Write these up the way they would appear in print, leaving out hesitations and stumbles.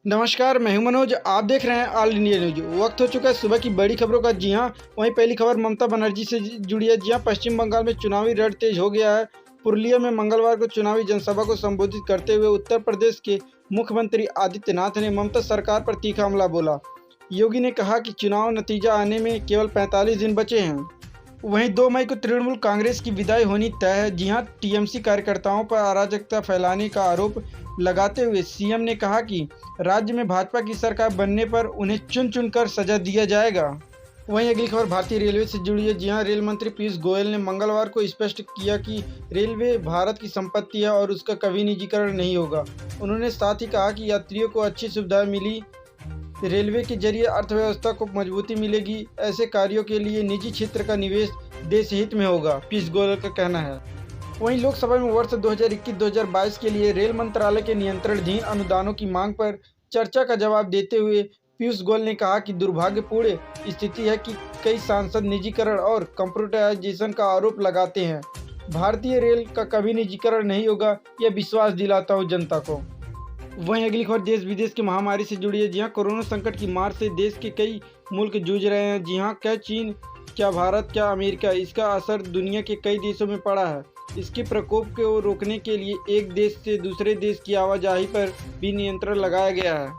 नमस्कार, मैं हूं मनोज। आप देख रहे हैं ऑल इंडिया न्यूज। वक्त हो चुका है सुबह की बड़ी खबरों का। जी हां, वहीं पहली खबर ममता बनर्जी से जुड़ी है। जी हां, पश्चिम बंगाल में चुनावी रण तेज हो गया है। पुरुलिया में मंगलवार को चुनावी जनसभा को संबोधित करते हुए उत्तर प्रदेश के मुख्यमंत्री आदित्यनाथ ने ममता सरकार पर तीखा हमला बोला। योगी ने कहा कि चुनाव नतीजा आने में केवल 45 दिन बचे हैं। वहीं 2 मई को तृणमूल कांग्रेस की विदाई होनी तय है। जी हां, टीएमसी कार्यकर्ताओं पर अराजकता फैलाने का आरोप लगाते हुए सीएम ने कहा कि राज्य में भाजपा की सरकार बनने पर उन्हें चुन चुन कर सजा दिया जाएगा। वहीं अगली खबर भारतीय रेलवे से जुड़ी है। जी हां, रेल मंत्री पीयूष गोयल ने मंगलवार को स्पष्ट किया कि रेलवे भारत की संपत्ति है और उसका कभी निजीकरण नहीं होगा। उन्होंने साथ ही कहा कि यात्रियों को अच्छी सुविधाएं मिली, रेलवे के जरिए अर्थव्यवस्था को मजबूती मिलेगी। ऐसे कार्यों के लिए निजी क्षेत्र का निवेश देश हित में होगा, पीयूष गोयल का कहना है। वहीं लोकसभा में वर्ष 2021-2022 के लिए रेल मंत्रालय के नियंत्रणाधीन अनुदानों की मांग पर चर्चा का जवाब देते हुए पीयूष गोयल ने कहा कि दुर्भाग्यपूर्ण स्थिति है कि कई सांसद निजीकरण और कंप्यूटराइजेशन का आरोप लगाते हैं। भारतीय रेल का कभी निजीकरण नहीं होगा, यह विश्वास दिलाता हूं जनता को। वहीं अगली खबर देश विदेश की महामारी से जुड़ी है। जी हां, कोरोना संकट की मार से देश के कई मुल्क जूझ रहे हैं। जी हां, क्या चीन, क्या भारत, क्या अमेरिका, इसका असर दुनिया के कई देशों में पड़ा है। इसके प्रकोप को रोकने के लिए एक देश से दूसरे देश की आवाजाही पर भी नियंत्रण लगाया गया है,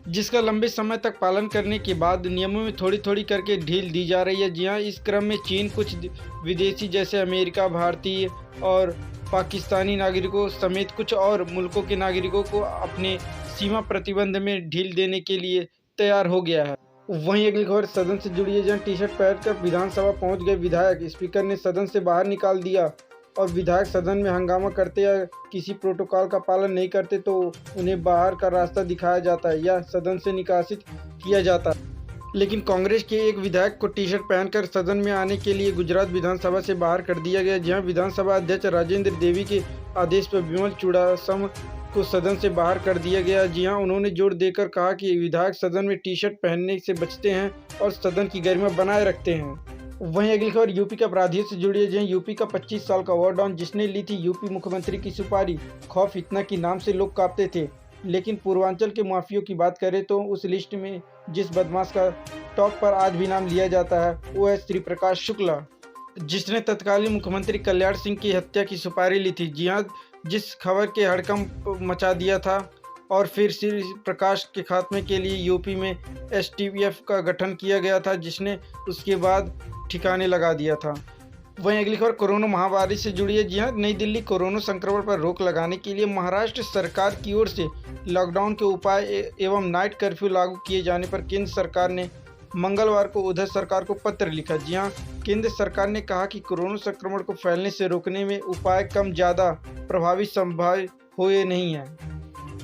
जिसका लंबे समय तक पालन करने के बाद नियमों में थोड़ी थोड़ी करके ढील दी जा रही है। जी हां, इस क्रम में चीन कुछ विदेशी जैसे अमेरिका, भारतीय और पाकिस्तानी नागरिकों समेत कुछ और मुल्कों के नागरिकों को अपने सीमा प्रतिबंध में ढील देने के लिए तैयार हो गया है। वहीं अगली खबर सदन से जुड़ी है। जहां टी शर्ट पहनकर विधानसभा पहुंच गए विधायक, स्पीकर ने सदन से बाहर निकाल दिया और विधायक सदन में हंगामा करते या किसी प्रोटोकॉल का पालन नहीं करते तो उन्हें बाहर का रास्ता दिखाया जाता है या सदन से निकासित किया जाता है। लेकिन कांग्रेस के एक विधायक को टी शर्ट पहनकर सदन में आने के लिए गुजरात विधानसभा से बाहर कर दिया गया। जहां विधानसभा अध्यक्ष राजेंद्र देवी के आदेश पर विमल चुड़ासम को सदन से बाहर कर दिया गया। जी हां, उन्होंने जोर देकर कहा कि विधायक सदन में टी शर्ट पहनने से बचते हैं और सदन की गरिमा बनाए रखते हैं। वहीं अगली खबर यूपी के अपराधियों से जुड़ी है। जहां यूपी का 25 साल का वार डॉन जिसने ली थी यूपी मुख्यमंत्री की सुपारी, खौफ इतना कि नाम से लोग कांपते थे। लेकिन पूर्वांचल के माफियों की बात करें तो उस लिस्ट में जिस बदमाश का टॉप पर आज भी नाम लिया जाता है वो है श्री प्रकाश शुक्ला, जिसने तत्कालीन मुख्यमंत्री कल्याण सिंह की हत्या की सुपारी ली थी। जी हां, जिस खबर के हड़कंप मचा दिया था और फिर श्री प्रकाश के खात्मे के लिए यूपी में एसटीएफ का गठन किया गया था, जिसने उसके बाद ठिकाने लगा दिया था। वहीं अगली खबर कोरोना महामारी से जुड़ी है। जी हां, नई दिल्ली कोरोना संक्रमण पर रोक लगाने के लिए महाराष्ट्र सरकार की ओर से लॉकडाउन के उपाय एवं नाइट कर्फ्यू लागू किए जाने पर केंद्र सरकार ने मंगलवार को उधर सरकार को पत्र लिखा। जी हां, केंद्र सरकार ने कहा कि कोरोना संक्रमण को फैलने से रोकने में उपाय कम ज़्यादा प्रभावी संभव हुए नहीं हैं।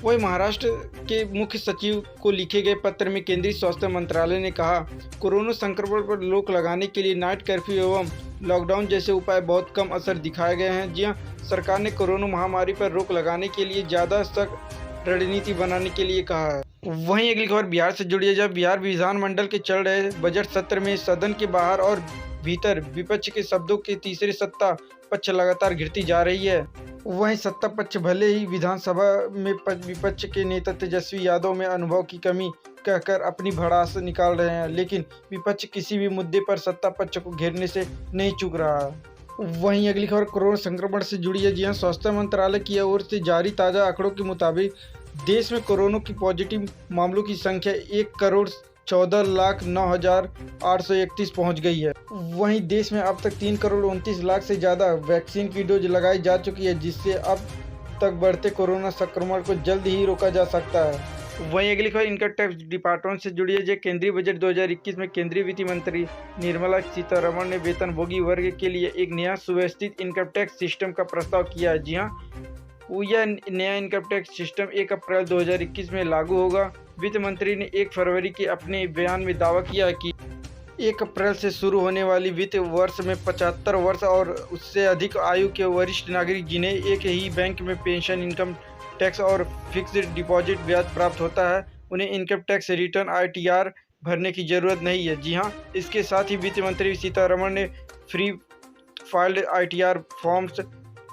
वहीं महाराष्ट्र के मुख्य सचिव को लिखे गए पत्र में केंद्रीय स्वास्थ्य मंत्रालय ने कहा, कोरोना संक्रमण पर रोक लगाने के लिए नाइट कर्फ्यू एवं लॉकडाउन जैसे उपाय बहुत कम असर दिखाए गए हैं। जी हां, सरकार ने कोरोना महामारी पर रोक लगाने के लिए ज़्यादा सख्त रणनीति बनाने के लिए कहा है। वहीं अगली खबर बिहार से जुड़ी है। जब बिहार विधानमंडल के चल रहे बजट सत्र में सदन के बाहर और भीतर विपक्ष के शब्दों के तीसरे सत्ता पक्ष लगातार घिरती जा रही है। वहीं सत्ता पक्ष भले ही विधानसभा में विपक्ष के नेता तेजस्वी यादव में अनुभव की कमी कहकर अपनी भड़ास निकाल रहे हैं, लेकिन विपक्ष किसी भी मुद्दे पर सत्ता पक्ष को घेरने से नहीं चूक रहा है। वहीं अगली खबर कोरोना संक्रमण से जुड़ी है। जी हां, स्वास्थ्य मंत्रालय की ओर से जारी ताज़ा आंकड़ों के मुताबिक देश में कोरोना की पॉजिटिव मामलों की संख्या 1,14,09,831 पहुंच गई है। वहीं देश में अब तक 3,29,00,000 से ज़्यादा वैक्सीन की डोज लगाई जा चुकी है, जिससे अब तक बढ़ते कोरोना संक्रमण को जल्द ही रोका जा सकता है। वहीं अगली खबर इनकम टैक्स डिपार्टमेंट से जुड़ी है। जो केंद्रीय बजट 2021 में केंद्रीय वित्त मंत्री निर्मला सीतारमण ने वेतनभोगी वर्ग के लिए एक नया सुव्यवस्थित इनकम टैक्स सिस्टम का प्रस्ताव किया है। जी हाँ, यह नया इनकम टैक्स सिस्टम 1 अप्रैल 2021 में लागू होगा। वित्त मंत्री ने 1 फरवरी के अपने बयान में दावा किया कि 1 अप्रैल से शुरू होने वाली वित्त वर्ष में 75 वर्ष और उससे अधिक आयु के वरिष्ठ नागरिक जिन्हें एक ही बैंक में पेंशन, इनकम टैक्स और फिक्स्ड डिपॉजिट ब्याज प्राप्त होता है, उन्हें इनकम टैक्स रिटर्न ITR भरने की जरूरत नहीं है। जी हाँ, इसके साथ ही वित्त मंत्री सीतारमण ने free filed ITR forms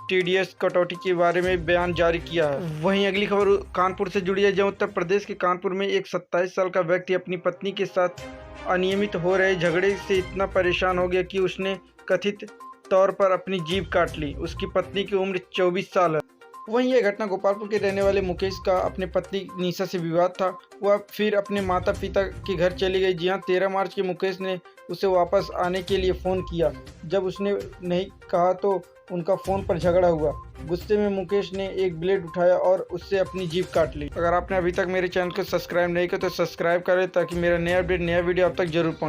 TDS कटौती के बारे में बयान जारी किया है। वहीं अगली खबर कानपुर से जुड़ी है, जहां उत्तर प्रदेश के कानपुर में एक 27 साल का व्यक्ति अपनी पत्नी के साथ अनियमित हो रहे झगड़े से इतना परेशान हो गया कि उसने कथित तौर पर अपनी जीभ काट ली। उसकी पत्नी की उम्र 24 साल है। वहीं यह घटना गोपालपुर के रहने वाले मुकेश का अपनी पत्नी निशा से विवाद था। वह फिर अपने माता पिता के घर चली गई। जी हां, 13 मार्च के मुकेश ने उसे वापस आने के लिए फ़ोन किया। जब उसने नहीं कहा तो उनका फ़ोन पर झगड़ा हुआ। गुस्से में मुकेश ने एक ब्लेड उठाया और उससे अपनी जीभ काट ली। अगर आपने अभी तक मेरे चैनल को सब्सक्राइब नहीं किया तो सब्सक्राइब करें ताकि मेरा नया वीडियो आप तक जरूर पहुँचे।